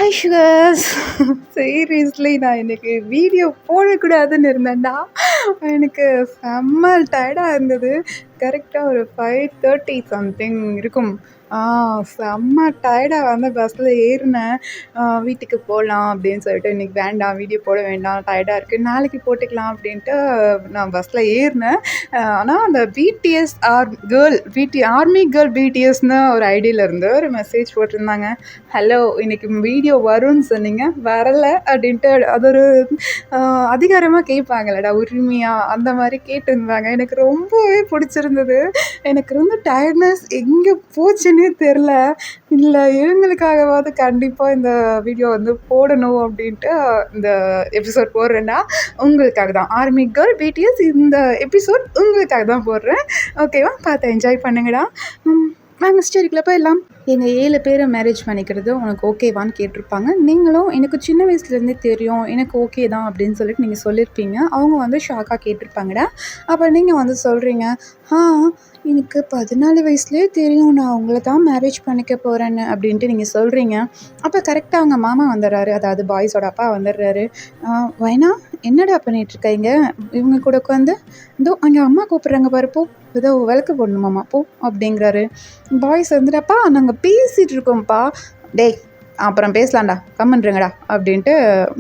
Hi sugars. Seriously நான் இன்றைக்கி video போடக்கூடாதுன்னு இருந்தேன்டா. எனக்கு செம்ம டயர்டாக இருந்தது. கரெக்டாக ஒரு 5:30 சம்திங் இருக்கும். செம்ம டயர்டாக வந்து பஸ்ஸில் ஏறினேன். வீட்டுக்கு போகலாம் அப்படின்னு சொல்லிட்டு, இன்றைக்கி வேண்டாம் வீடியோ போட வேண்டாம், டயர்டாக இருக்குது, நாளைக்கு போட்டுக்கலாம் அப்படின்ட்டு நான் பஸ்ஸில் ஏறினேன். ஆனால் அந்த பிடிஎஸ் ஆர்மி கேர்ள் பிடிஎஸ்னு ஒரு ஐடியிலேருந்து ஒரு மெசேஜ் போட்டிருந்தாங்க. ஹலோ, இன்றைக்கி வீடியோ வரும்னு சொன்னீங்க, வரலை அப்படின்ட்டு. அது ஒரு அதிகாரமாக கேட்பாங்களடா, உரிமையாக அந்த மாதிரி கேட்டிருந்தாங்க. எனக்கு ரொம்பவே பிடிச்சிருந்தது. எனக்கு ரொம்ப டயர்ட்னஸ் எங்கே போச்சுன்னே தெரில. இல்லை, இவங்களுக்காகவாவது கண்டிப்பாக இந்த வீடியோ வந்து போடணும் அப்படின்ட்டு இந்த எபிசோட் போடுறேன்னா உங்களுக்காக தான். ஆர்மி கேர்ள் பிடிஎஸ் இந்த எபிசோட் உங்களுக்காக தான் போடுறேன். ஓகேவா? பார்த்து என்ஜாய் பண்ணுங்கடா. நாங்கள் ஸ்டோரிக்குள்ளே போயிடலாம். எங்கள் 7 பேரை மேரேஜ் பண்ணிக்கிறது உனக்கு ஓகேவான்னு கேட்டிருப்பாங்க. நீங்களும் எனக்கு சின்ன வயசுலேருந்தே தெரியும், எனக்கு ஓகே தான் அப்படின்னு சொல்லிட்டு நீங்கள் சொல்லியிருப்பீங்க. அவங்க வந்து ஷாக்காக கேட்டிருப்பாங்கடா. அப்போ நீங்கள் வந்து சொல்கிறீங்க, எனக்கு 14 வயசுலேயே தெரியும் நான் அவங்கள தான் மேரேஜ் பண்ணிக்க போகிறேன்னு அப்படின்ட்டு நீங்கள் சொல்கிறீங்க. அப்போ கரெக்டாக அவங்க மாமா வந்துடுறாரு, அதாவது பாய்ஸோட அப்பா வந்துடுறாரு. வைனா, என்னடா பண்ணிகிட்ருக்கீங்க? இவங்க கூட உட்காந்து இதோ அங்கே அம்மா கூப்பிட்றாங்க பாரு, போ, ஏதோ விளக்கு போடணுமாம்மா, போ அப்படிங்கிறாரு. பாய்ஸ் வந்துட்டாப்பா, நாங்கள் பேசிகிட்டு இருக்கோம்ப்பா. டேய், அப்புறம் பேசலாம்டா, கம்மன்றுங்கடா அப்படின்ட்டு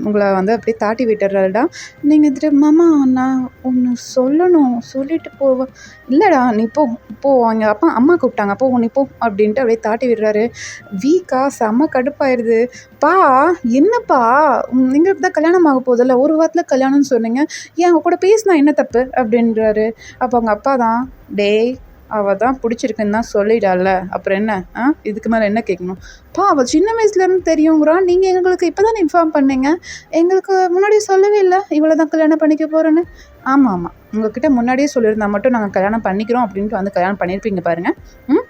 உங்களை வந்து அப்படியே தாட்டி விட்டுறாருடா. நீங்கள் திரும்ப, மாமா நான் ஒன்று சொல்லணும், சொல்லிட்டு போவேன். இல்லைடா, நீ போ அங்கே அம்மா கூப்பிட்டாங்க, போ நீ போ அப்படின்ட்டு அப்படியே தாட்டி விடுறாரு. வீக்கா செம்ம கடுப்பாயிருது. பா, என்னப்பா எங்களுக்கு தான் கல்யாணம் ஆக போதில்ல, ஒரு வாரத்தில் கல்யாணம்னு சொன்னீங்க, ஏன் அவ கூட பேசினா என்ன தப்பு அப்படின்றாரு. அப்போ அவங்க அப்பா தான், டேய் அவள் தான் பிடிச்சிருக்குன்னு தான் சொல்லிடால, அப்புறம் என்ன, இதுக்கு மேலே என்ன கேட்கணும்? அவள் சின்ன வயசுலேருந்து தெரியுங்கிறான், நீங்கள் எங்களுக்கு இப்போ தானே இன்ஃபார்ம் பண்ணீங்க, எங்களுக்கு முன்னாடியே சொல்லவே இல்லை இவ்வளோ தான் கல்யாணம் பண்ணிக்க போகிறேன்னு. ஆமாம், உங்கள்கிட்ட முன்னாடியே சொல்லியிருந்தா மட்டும் நாங்கள் கல்யாணம் பண்ணிக்கிறோம் அப்படின்ட்டு வந்து கல்யாணம் பண்ணியிருப்பீங்க பாருங்கள்.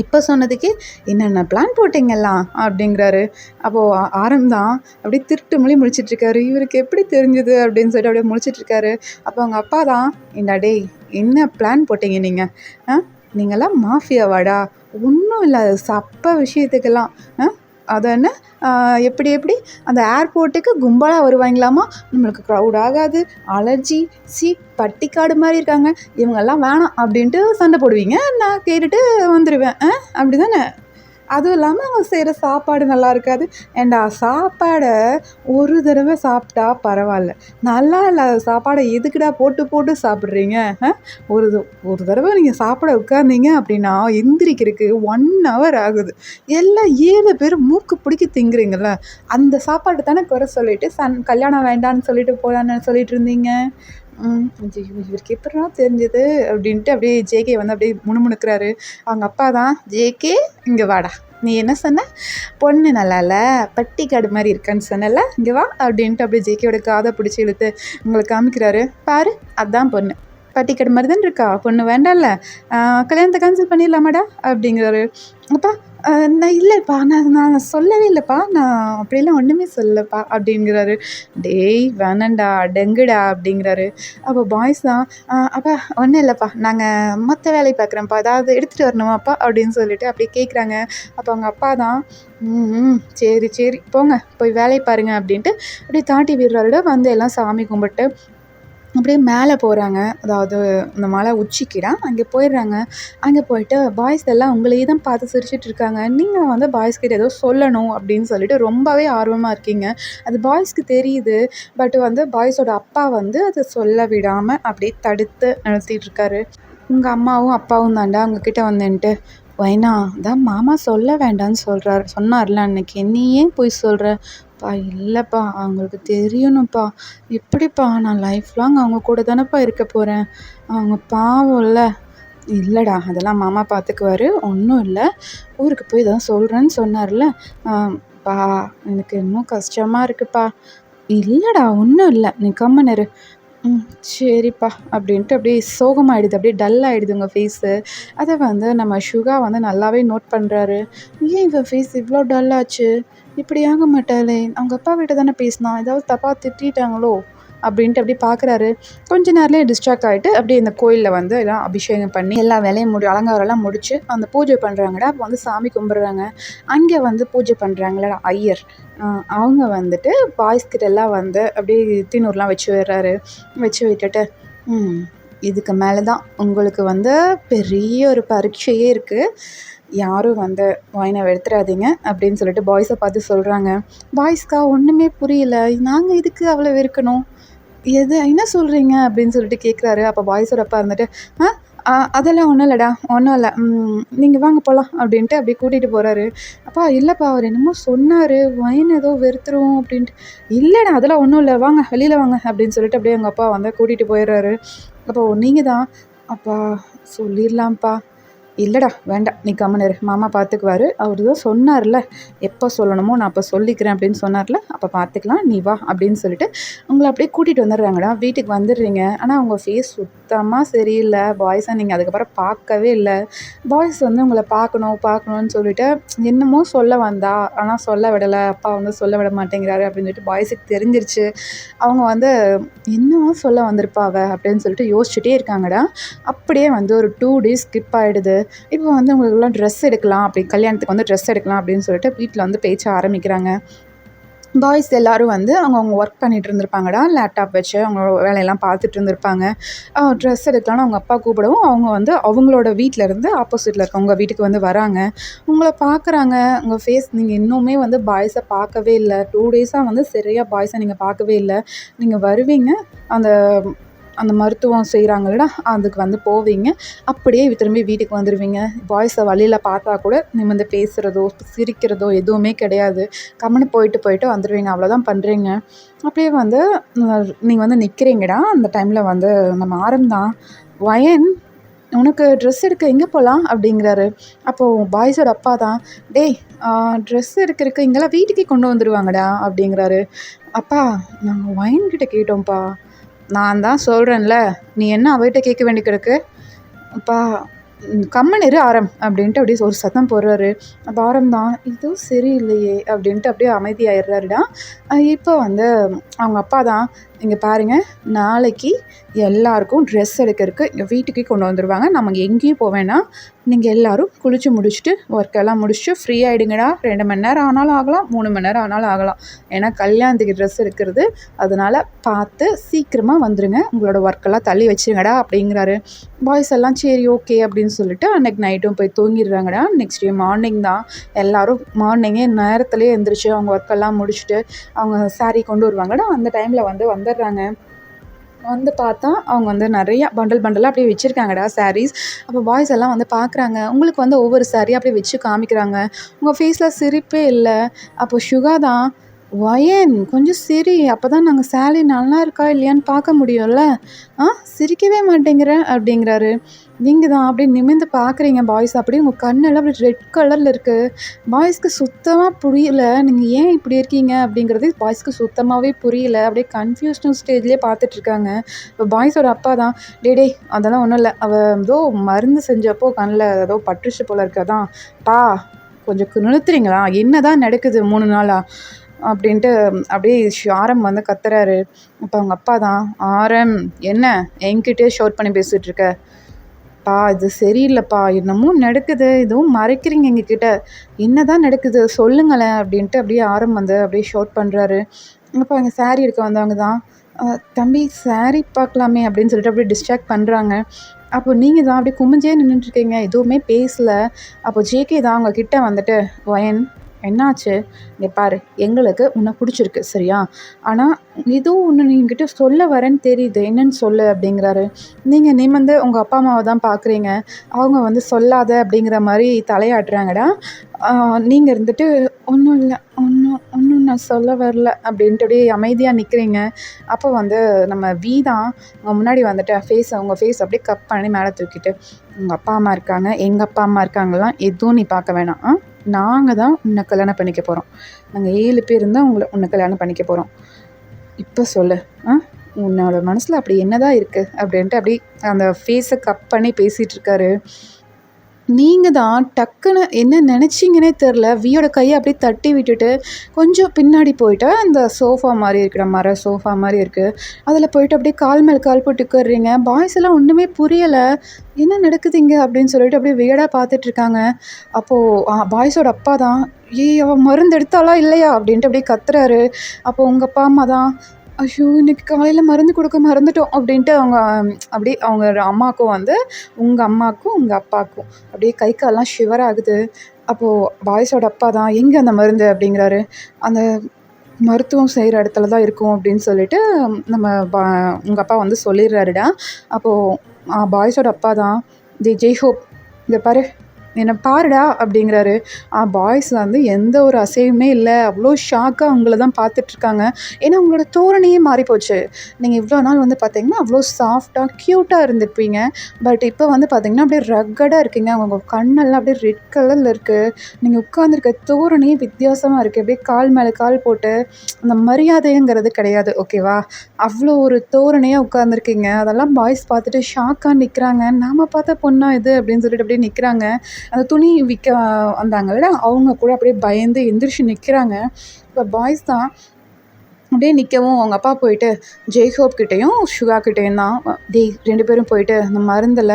இப்போ சொன்னதுக்கே என்னென்ன பிளான் போட்டிங்கலாம் அப்படிங்கிறாரு. அப்போது ஆரம்தான் அப்படியே திருட்டு மொழி முழிச்சிட்ருக்காரு. இவருக்கு எப்படி தெரிஞ்சுது அப்படின்னு சொல்லிட்டு அப்படியே முழிச்சிட்ருக்காரு. அப்போ அவங்க அப்பா தான், என்ன டேய், என்ன பிளான் போட்டிங்க நீங்கள்? நீங்களாம் மாஃபியாவாடா? ஒன்றும் இல்லை, சப்ப விஷயத்துக்கெல்லாம் அது என்ன, எப்படி அந்த ஏர்போர்ட்டுக்கு கும்பலாக வருவாங்களாமா, நம்மளுக்கு க்ரௌட் ஆகாது, அலர்ஜி, பட்டிக்காடு மாதிரி இருக்காங்க, இவங்கெல்லாம் வேணாம் அப்படின்ட்டு சண்டை போடுவீங்க, நான் கேட்டுட்டு வந்துடுவேன், அப்படி தானே? அதுவும் இல்லாமல் அவங்க செய்கிற சாப்பாடு நல்லா இருக்காது. ஏண்டா, சாப்பாடை ஒரு தடவை சாப்பிட்டா பரவாயில்ல, நல்லா இல்லாத சாப்பாடை எதுக்குடா போட்டு சாப்பிட்றீங்க? ஒரு தடவை நீங்கள் சாப்பிட உட்கார்ந்தீங்க அப்படின்னா எந்திரிக்கிறதுக்கு 1 hour ஆகுது. எல்லாம் 7 பேர் மூக்கு பிடிக்க திங்குறீங்கள, அந்த சாப்பாடு தானே குறை சொல்லிட்டு கல்யாணம் வேண்டான்னு சொல்லிட்டு போகலான்னு சொல்லிட்டு இருந்தீங்க. இவருக்கு எப்படினா தெரிஞ்சது அப்படின்ட்டு அப்படியே ஜேகே வந்து அப்படியே முணுமுணுக்கிறாரு. அவங்க அப்பா தான், ஜேகே இங்கே வாடா, நீ என்ன சொன்ன, பொண்ணு நல்லா இல்லை, பட்டிக்காடு மாதிரி இருக்கான்னு சொன்னல, இங்கே வா அப்படின்ட்டு அப்படியே ஜேகேயோட காதை பிடிச்சி இழுத்து உங்களுக்கு காமிக்கிறாரு. பாரு, அதுதான் பொண்ணு, பட்டிக்காடு மாதிரி தான் இருக்கா, பொண்ணு வேண்டாம்ல, கல்யாணத்தை கேன்சல் பண்ணிடலாமாடா அப்படிங்கிறாரு. அப்பா, நான் இல்லைப்பா, நான் சொல்லவே இல்லைப்பா, நான் அப்படிலாம் ஒன்றுமே சொல்லப்பா அப்படிங்கிறாரு. டேய் வேணாண்டா, டெங்குடா அப்படிங்கிறாரு. அப்போ பாய்ஸ் தான், அப்பா ஒன்றும் இல்லைப்பா, நாங்கள் மற்ற வேலையை பார்க்குறேன்ப்பா, ஏதாவது எடுத்துகிட்டு வரணுமாப்பா அப்படின்னு சொல்லிட்டு அப்படியே கேட்குறாங்க. அப்போ அவங்க அப்பா தான், சரி போங்க, போய் வேலையை பாருங்க அப்படின்ட்டு அப்படியே தாட்டி விடுறாருட. வந்து எல்லாம் சாமி கும்பிட்டு அப்படியே மேலே போகிறாங்க, அதாவது இந்த மலை உச்சிக்கிடா அங்கே போயிடுறாங்க. அங்கே போயிட்டு பாய்ஸ் எல்லாம் உங்களையே தான் பார்த்து சிரிச்சிட்டு இருக்காங்க. நீங்கள் வந்து பாய்ஸ்கிட்ட ஏதோ சொல்லணும் அப்படின்னு சொல்லிட்டு ரொம்பவே ஆர்வமாக இருக்கீங்க. அது பாய்ஸ்க்கு தெரியுது. பட் வந்து பாய்ஸோட அப்பா வந்து அதை சொல்ல விடாமல் அப்படியே தடுத்து நிறுத்திட்டு இருக்காரு. உங்கள் அம்மாவும் அப்பாவும் தாண்டா உங்ககிட்ட வந்துன்ட்டு, வைனா தான் மாமா சொல்ல வேண்டான்னு சொன்னார்ல அன்னைக்கு, நீ ஏன் போய் சொல்கிற? இல்லைப்பா, அவங்களுக்கு தெரியணும்ப்பா. எப்படிப்பா, நான் லைஃப் லாங் அவங்க கூட தானேப்பா இருக்க போகிறேன், அவங்க பாவம்ல. இல்லைடா, அதெல்லாம் மாமா பார்த்துக்குவாரு, ஒன்றும் இல்லை, ஊருக்கு போய் தான் சொல்கிறேன்னு சொன்னார்ல. பா, எனக்கு இன்னும் கஷ்டமாக இருக்குப்பா. இல்லைடா, ஒன்றும் இல்லை, நீ கம்முன்னு இரு. சரிப்பா அப்படின்ட்டு அப்படியே சோகமாகிடுது, அப்படியே டல் ஆகிடுது உங்கள் ஃபேஸு. அதை வந்து நம்ம சுகா வந்து நல்லாவே நோட் பண்ணுறாரு. ஏன் இவன் ஃபேஸ் இவ்வளோ டல்லாச்சு, இப்படி ஆக மாட்டாளே, அவங்க அப்பா கிட்ட தானே பேசினா, ஏதாவது தப்பாக திட்டாங்களோ அப்படின்ட்டு அப்படியே பார்க்குறாரு. கொஞ்ச நேரத்துலேயே டிஸ்ட்ராக்ட் ஆகிட்டு அப்படியே இந்த கோயிலில் வந்து எல்லாம் அபிஷேகம் பண்ணி எல்லா வேலையும் அலங்காரம்லாம் முடித்து அந்த பூஜை பண்ணுறாங்கடா. அப்போ வந்து சாமி கும்பிட்றாங்க. அங்கே வந்து பூஜை பண்ணுறாங்களடா ஐயர். அவங்க வந்துட்டு பாய்ஸ்கிட்ட எல்லாம் வந்து அப்படியே தின்னூர்லாம் வச்சு விடுறாரு. வச்சு விட்டுட்டு இதுக்கு மேலே தான் உங்களுக்கு வந்து பெரிய ஒரு பரீட்சையே இருக்குது, யாரும் வந்து ஒயினை வெறுத்துறாதீங்க அப்படின்னு சொல்லிட்டு பாய்ஸை பார்த்து சொல்கிறாங்க. பாய்ஸ்க்கா ஒன்றுமே புரியல, நாங்கள் இதுக்கு அவ்வளோ வெறுக்கணும், என்ன சொல்கிறீங்க அப்படின்னு சொல்லிட்டு கேட்குறாரு. அப்போ பாய்ஸோட அப்பா இருந்துட்டு அதெல்லாம் ஒன்றும் இல்லைடா, ஒன்றும் இல்லை, நீங்கள் வாங்க போகலாம் அப்படின்ட்டு அப்படியே கூட்டிகிட்டு போகிறாரு. அப்பா இல்லைப்பா, அவர் என்னமோ சொன்னார், ஒயின் ஏதோ வெறுத்துரும் அப்படின்ட்டு. இல்லைடா அதெல்லாம் ஒன்றும் இல்லை, வாங்க வெளியில் வாங்க அப்படின்னு சொல்லிட்டு அப்படியே எங்கள் அப்பா வந்து கூட்டிகிட்டு போயிடுறாரு. அப்போ நீங்கள் தான் அப்பா சொல்லிடலாம்ப்பா. இல்லைடா வேண்டாம், நீ கம்முனு இரு, மாமா பார்த்துக்குவாரு, அவர் தான் சொன்னார்ல எப்போ சொல்லணுமோ நான் அப்போ சொல்லிக்கிறேன் அப்படின்னு சொன்னார்ல, அப்போ பார்த்துக்கலாம், நீ வா அப்படின்னு சொல்லிட்டு உங்களை அப்படியே கூட்டிகிட்டு வந்துடுறாங்கடா. வீட்டுக்கு வந்துடுறீங்க. ஆனால் உங்கள் ஃபேஸ் சுத்தமாக சரியில்லை. பாய்ஸை நீங்கள் அதுக்கப்புறம் பார்க்கவே இல்லை. பாய்ஸ் வந்து உங்களை பார்க்கணும்னு சொல்லிட்டு என்னமோ சொல்ல வந்தா, ஆனால் சொல்ல விடலை, அப்பா வந்து சொல்ல விட மாட்டேங்கிறாரு அப்படின்னு சொல்லிட்டு பாய்ஸுக்கு தெரிஞ்சிருச்சு. அவங்க வந்து என்னவோ சொல்ல வந்திருப்பாவ அப்படின்னு சொல்லிட்டு யோசிச்சுட்டே இருக்காங்கடா. அப்படியே வந்து ஒரு 2 days ஸ்கிப் ஆகிடுது. இப்போ வந்து உங்களுக்குலாம் ட்ரெஸ் எடுக்கலாம், அப்படி கல்யாணத்துக்கு வந்து ட்ரெஸ் எடுக்கலாம் அப்படின்னு சொல்லிட்டு வீட்டில் வந்து பேச்ச ஆரம்பிக்கிறாங்க. பாய்ஸ் எல்லோரும் வந்து அவங்க ஒர்க் பண்ணிகிட்டு இருந்திருப்பாங்கடா. லேப்டாப் வச்சு அவங்களோட வேலையெல்லாம் பார்த்துட்டு இருந்திருப்பாங்க. ட்ரெஸ் எடுக்கலான்னு அவங்க அப்பா கூப்பிடவும் அவங்க வந்து அவங்களோட வீட்டிலேருந்து ஆப்போசிட்டில் இருக்கவங்க வீட்டுக்கு வந்து வராங்க. உங்களை பார்க்குறாங்க. உங்கள் ஃபேஸ் நீங்கள் இன்னுமே வந்து பாய்ஸை பார்க்கவே இல்லை. 2 days வந்து சரியாக பாய்ஸை நீங்கள் பார்க்கவே இல்லை. நீங்கள் வருவீங்க, அந்த அந்த மருத்துவம் செய்கிறாங்கல்லடா, அதுக்கு வந்து போவீங்க, அப்படியே திரும்பி வீட்டுக்கு வந்துடுவீங்க. பாய்ஸை வழியில் பார்த்தா கூட நிமிர்ந்து பேசுகிறதோ சிரிக்கிறதோ எதுவுமே கிடையாது. கம்முன்னு போயிட்டு வந்துடுவீங்க. அவ்வளோதான் பண்ணுறீங்க. அப்படியே வந்து நீங்கள் வந்து நிற்கிறீங்கடா. அந்த டைமில் வந்து நம்ம ஆரம்தான் வயன் உனக்கு ட்ரெஸ் எடுக்க எங்கே போகலாம் அப்படிங்கிறாரு. அப்போது பாய்ஸோட அப்பா தான், டேய் ட்ரெஸ் எடுக்கிறதுக்கு இங்கெல்லாம் வீட்டுக்கே கொண்டு வந்துடுவாங்கடா அப்படிங்கிறாரு. அப்பா நாங்கள் ஒயின்கிட்ட கேட்டோம்ப்பா. நான் தான் சொல்கிறேன்ல, நீ என்ன அவகிட்ட கேட்க வேண்டி கிடக்கு? அப்பா கம்முனு இரு ஆரம் அப்படின்ட்டு அப்படியே ஒரு சத்தம் போடுறாரு. அப்போ ஆரம் தான் இதுவும் சரியில்லையே அப்படின்ட்டு அப்படியே அமைதியாகிடுறாருடா. இப்போ வந்து அவங்க அப்பா தான், இங்கே பாருங்கள், நாளைக்கு எல்லாருக்கும் ட்ரெஸ் எடுக்கிறதுக்கு எங்கள் வீட்டுக்கே கொண்டு வந்துடுவாங்க, நம்ம எங்கேயும் போவேன்னா நீங்கள் எல்லோரும் குளித்து முடிச்சுட்டு ஒர்க்கெல்லாம் முடிச்சுட்டு ஃப்ரீ ஆகிடுங்கடா. 2 மணி நேரம் ஆனாலும் ஆகலாம், 3 மணி நேரம் ஆனாலும் ஆகலாம், ஏன்னா கல்யாணத்துக்கு ட்ரெஸ் எடுக்கிறது, அதனால் பார்த்து சீக்கிரமாக வந்துடுங்க, உங்களோட ஒர்க்கெல்லாம் தள்ளி வச்சுருங்கடா அப்படிங்கிறாரு. பாய்ஸ் எல்லாம் சரி ஓகே அப்படின்னு சொல்லிட்டு அன்றைக்கி நைட்டும் போய் தூங்கிடுறாங்கடா. நெக்ஸ்ட் டே மார்னிங் தான் எல்லோரும் மார்னிங்கே நேரத்துலேயே எழுந்திரிச்சு அவங்க ஒர்க்கெல்லாம் முடிச்சுட்டு அவங்க சாரீ கொண்டு வருவாங்கடா. அந்த டைமில் வந்துடுறாங்க. வந்து பார்த்தா அவங்க வந்து நிறையா பண்டலாக அப்படியே வச்சுருக்காங்கடா சாரீஸ். அப்போ பாய்ஸ் எல்லாம் வந்து பார்க்குறாங்க. உங்களுக்கு வந்து ஒவ்வொரு சாரியாக அப்படியே வச்சு காமிக்கிறாங்க. உங்கள் ஃபேஸில் சிரிப்பே இல்லை. அப்போ சுகா தான், வயன் கொஞ்சம் சிரி, அப்போ தான் நாங்கள் சாரி நல்லா இருக்கா இல்லையான்னு பார்க்க முடியும்ல, சிரிக்கவே மாட்டேங்கிற அப்படிங்கிறாரு. நீங்கள் தான் அப்படியே நிமிர்ந்து பார்க்குறீங்க பாய்ஸ், அப்படியே உங்கள் கண்ணெல்லாம் அப்படி ரெட் கலரில் இருக்குது. பாய்ஸ்க்கு சுத்தமாக புரியல, நீங்கள் ஏன் இப்படி இருக்கீங்க அப்படிங்கிறது பாய்ஸ்க்கு சுத்தமாகவே புரியல. அப்படியே கன்ஃபியூஷனல் ஸ்டேஜ்லேயே பார்த்துட்ருக்காங்க. இப்போ பாய்ஸோட அப்பா தான், டே அதெல்லாம் ஒன்றும் இல்லை, அவள் ஏதோ மருந்து செஞ்சப்போ கண்ணில் ஏதோ பட்டுருச்சு போல இருக்கதான், பா கொஞ்சம் நிறுத்துறீங்களா, என்ன தான் நடக்குது 3 நாளாக அப்படின்ட்டு அப்படியே ஆரம் வந்து கத்துறாரு. அப்போ அவங்க அப்பா தான், ஆரம் என்ன என்கிட்டே ஷோட் பண்ணி பேசிகிட்ருக்க, பா இது சரியில்லைப்பா, என்னமோ நடக்குது, எதுவும் மறைக்கிறீங்க எங்ககிட்ட, என்ன தான் நடக்குது சொல்லுங்களேன் அப்படின்ட்டு அப்படியே ஆரம் வந்து அப்படியே ஷோட் பண்ணுறாரு. அப்போ அங்கே சாரீ எடுக்க வந்தவங்க தான், தம்பி சாரீ பார்க்கலாமே அப்படின்னு சொல்லிட்டு அப்படியே டிஸ்ட்ராக்ட் பண்ணுறாங்க. அப்போ நீங்கள் தான் அப்படியே குமிஞ்சே நின்றுட்டுருக்கீங்க, எதுவுமே பேசலை. அப்போ ஜேகே தான் அவங்க கிட்டே வந்துட்டு, வயன் என்னாச்சு, இங்கே பாரு, எங்களுக்கு உன்னை பிடிச்சிருக்கு சரியா, ஆனால் ஏதோ ஒன்று நீங்கிட்ட சொல்ல வரேன்னு தெரியுது, என்னன்னு சொல்லு அப்படிங்கிறாரு. நீங்கள் நிமிர்ந்து உங்கள் அப்பா அம்மாவை தான் பார்க்குறீங்க, அவங்க வந்து சொல்லாத அப்படிங்கிற மாதிரி தலையாட்டுறாங்கடா. நீங்கள் இருந்துட்டு ஒன்றும் இல்லை, ஒன்றும் நான் சொல்ல வரல அப்படின்ட்டு அப்படியே அமைதியாக நிற்கிறீங்க. அப்போ வந்து நம்ம தான் அவங்க முன்னாடி வந்துட்டு உங்கள் ஃபேஸ் அப்படியே கப் பண்ணி மேலே தூக்கிட்டு, உங்கள் அப்பா அம்மா இருக்காங்க, எங்கள் அப்பா அம்மா இருக்காங்கலாம் எதுவும் நீ பார்க்க வேணாம், நாங்கள் தான் உன்னை கல்யாணம் பண்ணிக்க போகிறோம், நாங்கள் 7 பேர் இருந்தால் உன்னை கல்யாணம் பண்ணிக்க போகிறோம், இப்போ சொல்லு, உன்னோட மனசில் அப்படி என்ன தான் இருக்குது அப்படின்ட்டு அப்படி அந்த ஃபேஸை கப் பண்ணி பேசிகிட்ருக்காரு. நீங்க தான் டக்குனு என்ன நெனச்சீங்கன்னே தெரில. வியோட கைய அப்படியே தட்டி விட்டுட்டு, கொஞ்சம் பின்னாடி போயிட்டு, அந்த சோஃபா மாரி இருக்கிற மர சோஃபா மாரி இருக்கு. அதில போயிட்டு அப்படியே கால் மேல கால் போட்டு உட்கார்றீங்க. பாய்ஸ் எல்லாம் ஒண்ணுமே புரியல. "என்ன நடக்குது இங்க?" அப்படின்னு சொல்லிட்டு அப்படியே வியர்டா பார்த்துட்ருக்காங்க. அப்போ பாய்ஸோட அப்பா தான், "ஏய்! அவ மருந்து எடுத்தாளா? இல்லையா?" அப்படின்ட்டு அப்படியே கத்துறாரு. அப்போ உங்க அப்பா, அம்மா தான், "ஐயோ! இன்னைக்கு காலையில மருந்து குடுக்க மறந்துட்டோம்." அப்படின்ட்டு அவங்க அப்படியே அவங்க அம்மாக்கும் வந்து உங்க அம்மாக்கும், உங்க அப்பாக்கும் அப்படியே கை கால்லாம் ஷிவர் ஆகுது. அப்போ பாய்ஸோட அப்பா தான், "எங்க அந்த மருந்து?" அப்படிங்கிறாரு. "அந்த மருத்துவம் செய்ற இடத்துல தான் இருக்கும்." அப்படின்னு சொல்லிட்டு நம்ம பா உங்க அப்பா வந்து சொல்லிடுறாருடா. அப்போ பாய்ஸோட அப்பா தான், "டேய் ஜெய்ஹோப், இங்க பாரு, என்ன பாருடா" அப்படிங்கிறாரு. பாய்ஸ் வந்து எந்த ஒரு அசைவுமே இல்ல. அவ்ளோ ஷாக்கா உங்கள தான் பார்த்துட்ருக்காங்க. ஏன்னா உங்களோட தோரணையே மாறிப்போச்சு. நீங்க இவ்ளோ நாள் வந்து பார்த்தீங்கன்னா, அவ்ளோ சாஃப்ட்டா, க்யூட்டா இருந்திருப்பீங்க. பட் இப்போ வந்து பார்த்தீங்கன்னா, அப்படியே ரக்கடா இருக்கீங்க. உங்க கண்ணெல்லாம் அப்படியே ரெட் கலர்ல இருக்கு. நீங்க உட்கார்ந்துருக்க தோரணையே வித்தியாசமா இருக்கு. அப்படியே கால் மேல கால் போட்டு, அந்த மரியாதைங்கிறது கிடையாது. ஓகேவா? அவ்ளோ ஒரு தோரணையா உட்கார்ந்துருக்கீங்க. அதெல்லாம் பாய்ஸ் பார்த்துட்டு ஷாக்கா நிக்கிறாங்க. "நாம பார்த்த பொண்ணா இது?" அப்படின்னு சொல்லிட்டு அப்படியே நிக்கிறாங்க. அந்த துணி விக்க வந்தாங்கல்ல, அவங்க கூட அப்படியே பயந்து எந்திரிச்சு நிக்கிறாங்க. இப்ப பாய்ஸ் தான் அப்படியே நிக்கவும், அவங்க அப்பா போயிட்டு ஜெய்ஹோப் கிட்டயும், சுகா கிட்டயும் தான், "டேய் 2 பேரும் போயிட்டு அந்த மருந்துல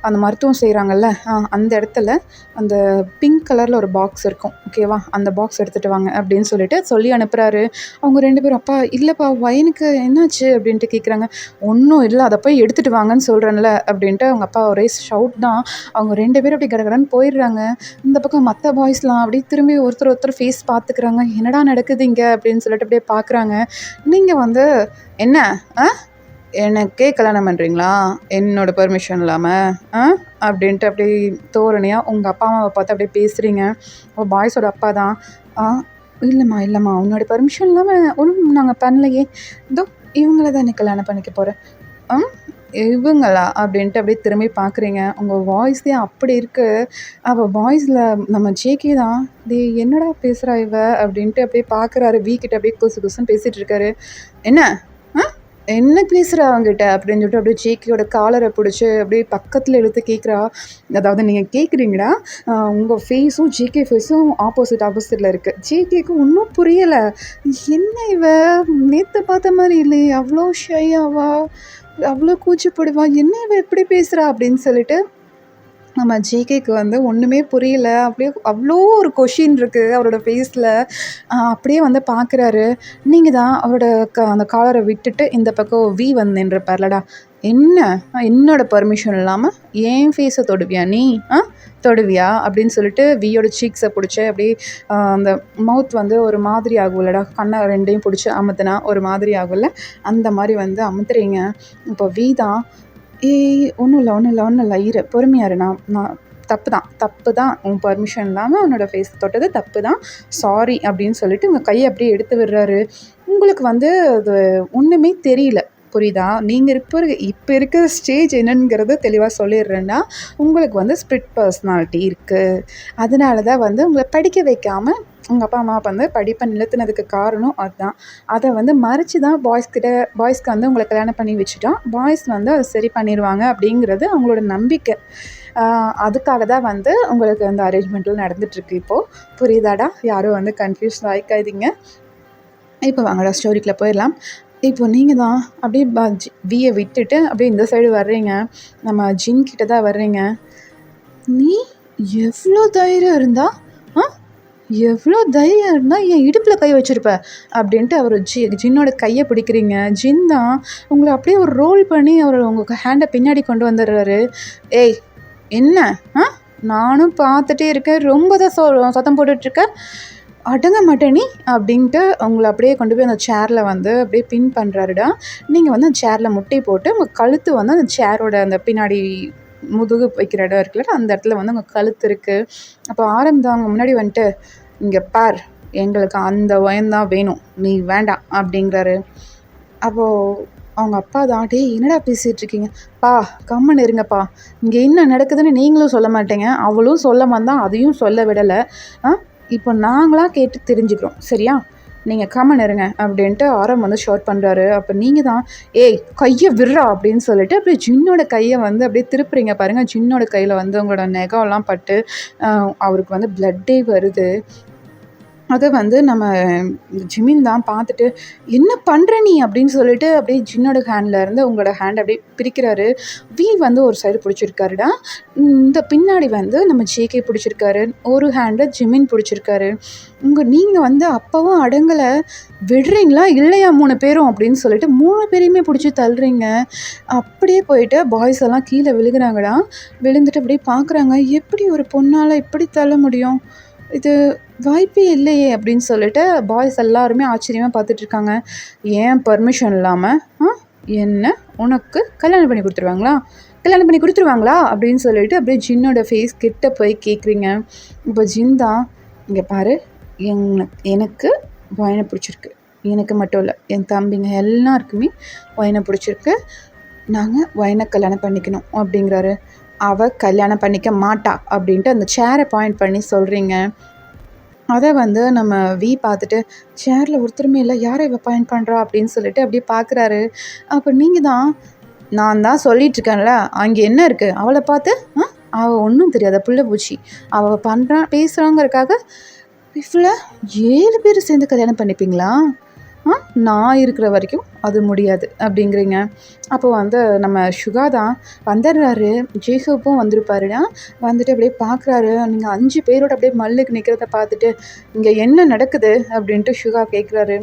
அந்த மருத்துவம் செய்றாங்கல்ல, அந்த இடத்துல அந்த பிங்க் கலர்ல ஒரு பாக்ஸ் இருக்கும். ஓகேவா? அந்த பாக்ஸ் எடுத்துட்டு வாங்க." அப்படின்னு சொல்லிட்டு சொல்லி அனுப்புறாரு. அவங்க 2 பேரும், "அப்பா இல்லப்பா பையனுக்கு என்னாச்சு?" அப்படின்ட்டு கேட்குறாங்க. "ஒண்ணும் இல்ல. அத போய் எடுத்துட்டு வாங்கன்னு சொல்றேன்ல." அப்படின்ட்டு அவங்க அப்பா ஒரே ஷவுட் தான். அவங்க 2 பேரும் அப்படியே கடகடன்னு போயிடுறாங்க. இந்த பக்கம் மத்த பாய்ஸ்லாம் அப்படியே திரும்பி ஒருத்தர் ஒருத்தர் ஃபேஸ் பார்த்துக்கிறாங்க. "என்னடா நடக்குது இங்க?" அப்படின்னு சொல்லிட்டு அப்படியே பார்க்குறாங்க. நீங்க வந்து, "என்ன? அ எனக்கே கல்யாணம் பண்றீங்களா? என்னோட பெர்மிஷன் இல்லாம? அ?" அப்படின்ட்டு அப்படியே தோரணையா உங்க அப்பா, அம்மாவ பார்த்து அப்படியே பேசுறீங்க. அப்ப பாய்ஸோட அப்பா தான், "ஆ இல்லம்மா, இல்லம்மா. உன்னோட பெர்மிஷன் இல்லாம ஒண்ணும் நாங்க பண்ணலையே. இதோ இவங்கள தானே கல்யாணம் பண்ணிக்க போறேன்." "ம் இவங்களா?" அப்படின்ட்டு அப்படியே திரும்பி பார்க்குறீங்க. உங்க வாய்ஸே அப்படி இருக்கு. அப்போ வாய்ஸில நம்ம ஜேகே தான், "டேய் என்னடா பேசுறா இவ?" அப்படின்ட்டு அப்படியே பார்க்குறாரு. வி கிட்ட அப்படியே குசு குசுன்னு பேசிட்டு இருக்காரு. "என்ன? அ என்ன பேசுற அவங்கிட்ட?" அப்படின்னு சொல்லிட்டு அப்படியே ஜேகேயோட காலர புடிச்சு அப்படியே பக்கத்துல இழுத்து கேட்குறா. அதாவது நீங்க கேட்குறீங்கடா, உங்க ஃபேஸும் ஜேகே ஃபேஸும் ஆப்போசிட்ல இருக்கு. ஜேகேக்கு ஒண்ணும் புரியல. "என்ன இவ? நேத்து பார்த்த மாரி இல்லையே! அவ்ளோ ஷையாவா? அவ்ளோ கூச்சப்படுவா? என்ன இவ இப்படி பேசுறா?" அப்படின்னு சொல்லிட்டு நம்ம ஜேகேக்கு வந்து ஒண்ணுமே புரியல. அப்படியே அவ்ளோ ஒரு கொஷின் இருக்கு அவரோட ஃபேஸ்ல. அப்படியே வந்து பார்க்குறாரு. நீங்க தான் அவரோட அந்த காலர விட்டுட்டு இந்த பக்கம் வி வந்து நின்றுப்பார்லடா. "என்ன? என்னோட பெர்மிஷன் இல்லாம என் ஃபேஸ தொடுவியா நீ? அ தொடுவியா?" அப்படின்னு சொல்லிட்டு வியோட சீக்ஸ புடிச்சு அப்படியே அந்த மவுத் வந்து ஒரு மாதிரி ஆகும்லடா. கண்ண 2யும் புடிச்சு அமுத்துனா ஒரு மாதிரி ஆகும்ல. அந்த மாரி வந்து அமுத்துறீங்க. இப்போ வி தான், "ஏய் ஒண்ணும் இல்ல, ஒண்ணும் இல்ல, ஒண்ணும் இல்ல. இரு. பொறுமையா இரு. நான் நான் தப்பு தான். உன் பெர்மிஷன் இல்லாம உன்னோட ஃபேஸ் தொட்டது தப்பு தான். சாரி." அப்படின்னு சொல்லிட்டு உங்க கைய அப்படியே எடுத்து விடுறாரு. உங்களுக்கு வந்து அது ஒண்ணுமே தெரியல. புரியுதா? நீங்க இப்ப இருக்கிற ஸ்டேஜ் என்னங்கிறத தெளிவா சொல்லிடுறேன்னா, உங்களுக்கு வந்து ஸ்ப்ளிட் பர்சனாலிட்டி இருக்கு. அதனால தான் வந்து உங்கள படிக்க வைக்காம உங்க அப்பா, அம்மா வந்து படிப்ப நிறுத்துனதுக்கு காரணம் அதான். அத வந்து மறைச்சு தான் பாய்ஸ்க்கு வந்து உங்கள கல்யாணம் பண்ணி வச்சுட்டா, பாய்ஸ் வந்து அத சரி பண்ணிருவாங்க அப்படிங்கிறது அவங்களோட நம்பிக்கை. அ அதுக்காக தான் வந்து உங்களுக்கு அந்த அரேஞ்ச்மெண்ட்லாம் நடந்துட்டுருக்கு இப்போ. புரியுதாடா? யாரும் வந்து கன்ஃப்யூஸ் ஆயிக்காதீங்க. இப்போ வாங்கடா ஸ்டோரிக்குள்ள போயிரலாம். இப்போ நீங்க தான் அப்படியே விய விட்டுட்டு அப்படியே இந்த சைடு வர்றீங்க. நம்ம ஜின் கிட்ட தான் வர்றீங்க. "நீ எவ்ளோ தைரியம் இருந்தா ஆ எவ்ளோ தைரியம் இருந்தா என் இடுப்புல கை வச்சிருப்ப?" அப்படின்ட்டு அவரு ஜின்னோட கைய பிடிக்கிறீங்க. ஜின் தான் உங்கள அப்படியே ஒரு ரோல் பண்ணி அவரு உங்க ஹேண்ட பின்னாடி கொண்டு வந்துடுறாரு. "ஏய் என்ன? ஆ நானும் பார்த்துட்டே இருக்கேன். ரொம்ப தான் சத்தம் போட்டுட்ருக்க. அடங்க மாட்ட நீ?" அப்படின்ட்டு உங்கள அப்படியே கொண்டு போய் அந்த சேர்ல வந்து அப்படியே பின் பண்றாருடா. நீங்க வந்து அந்த சேர்ல முட்டி போட்டு உங்க கழுத்து வந்து அந்த சேரோட அந்த பின்னாடி முதுகு வைக்கிற இடம் இருக்குல்ல, அந்த இடத்துல வந்து உங்க கழுத்து இருக்கு. அப்போ ஆரம்பம் அவங்க முன்னாடி வந்துட்டு, "இங்க பார், எங்களுக்கு அந்த ஒயன் தான் வேணும். நீ வேண்டாம்." அப்படிங்கிறாரு. அப்போ அவங்க அப்பா தான், "டேய் என்னடா பேசிட்டு இருக்கீங்க? பா கம்முனு இருங்கப்பா. இங்க என்ன நடக்குதுன்னு நீங்களும் சொல்ல மாட்டீங்க. அவளும் சொல்ல வந்தா அதையும் சொல்ல விடல. அ இப்போ நாங்களா கேட்டு தெரிஞ்சுக்கிறோம். சரியா? நீங்கள் கம்மன் இருங்க அப்படின்ட்டு ஆரம் வந்து ஷார்ட் பண்ணுறாரு. அப்போ நீங்கள் தான் ஏய் கையை விடுறா அப்படின்னு சொல்லிட்டு அப்படியே ஜின்னோட கையை வந்து அப்படியே திருப்புறீங்க பாருங்கள். ஜின்னோட கையில் வந்து உங்களோட நெகம்லாம் பட்டு அவருக்கு வந்து பிளட்டே வருது. அதை வந்து நம்ம ஜிமின் தான் பார்த்துட்டு என்ன பண்ணுற நீ அப்படின்னு சொல்லிட்டு அப்படியே ஜின்னோட ஹேண்டில் இருந்து உங்களோட ஹேண்ட் அப்படியே பிரிக்கிறாரு. வி வந்து ஒரு சைடு பிடிச்சிருக்காருடா. இந்த பின்னாடி வந்து நம்ம ஜேகே பிடிச்சிருக்காரு. ஒரு ஹேண்டை ஜிமின் பிடிச்சிருக்காரு. நீங்கள் வந்து அப்பவும் அடங்கலை, விடுறீங்களா இல்லையா 3 பேரும் அப்படின்னு சொல்லிட்டு 3 பேரையுமே பிடிச்சி தள்ளுறீங்க. அப்படியே போயிட்டு பாய்ஸ் எல்லாம் கீழே விழுகிறாங்கடா. விழுந்துட்டு அப்படியே பார்க்குறாங்க, எப்படி ஒரு பொண்ணால் இப்படி தள்ள முடியும், இது வாய்ப்பே இல்லையே அப்படின்னு சொல்லிட்டு பாய்ஸ் எல்லாருமே ஆச்சரியமாக பார்த்துட்ருக்காங்க. ஏன் பர்மிஷன் இல்லாமல் என்ன உனக்கு கல்யாணம் பண்ணி கொடுத்துருவாங்களா அப்படின்னு சொல்லிட்டு அப்படியே ஜின்னோட ஃபேஸ் கிட்ட போய் கேட்குறீங்க. இப்போ ஜின் தான், இங்கே பாரு, எனக்கு ஒயனை பிடிச்சிருக்கு, எனக்கு மட்டும் இல்லை என் தம்பிங்க எல்லாருக்குமே ஒயனை பிடிச்சிருக்கு, நாங்கள் ஒயனை கல்யாணம் பண்ணிக்கணும் அப்படிங்கிறாரு. அவள் கல்யாணம் பண்ணிக்க மாட்டா அப்படின்ட்டு அந்த சேரை பாயிண்ட் பண்ணி சொல்கிறீங்க. அதை வந்து நம்ம வி பார்த்துட்டு சேரில் ஒருத்தருமே இல்லை, யாரை இவ பாயிண்ட் பண்ணுறா அப்படின்னு சொல்லிட்டு அப்படியே பார்க்குறாரு. அப்போ நீங்கள் தான், நான் தான் சொல்லிகிட்ருக்கேன்ல அங்கே என்ன இருக்குது, அவளை பார்த்து அவள் ஒன்றும் தெரியாத புள்ள பூச்சி, அவள் பேசுகிறாங்கிறதுக்காக இவ்வளோ 7 பேர் சேர்ந்து கல்யாணம் பண்ணிப்பீங்களா, நான் இருக்கிற வரைக்கும் அது முடியாது அப்படிங்கிறீங்க. அப்போ வந்து நம்ம சுகா தான் வந்துடுறாரு. ஜேக்கப்பும் வந்திருப்பாருடா. வந்துட்டு அப்படியே பார்க்குறாரு. நீங்கள் 5 பேரோட அப்படியே மல்லுக்கு நிற்கிறத பார்த்துட்டு இங்கே என்ன நடக்குது அப்படின்ட்டு சுகா கேட்குறாரு.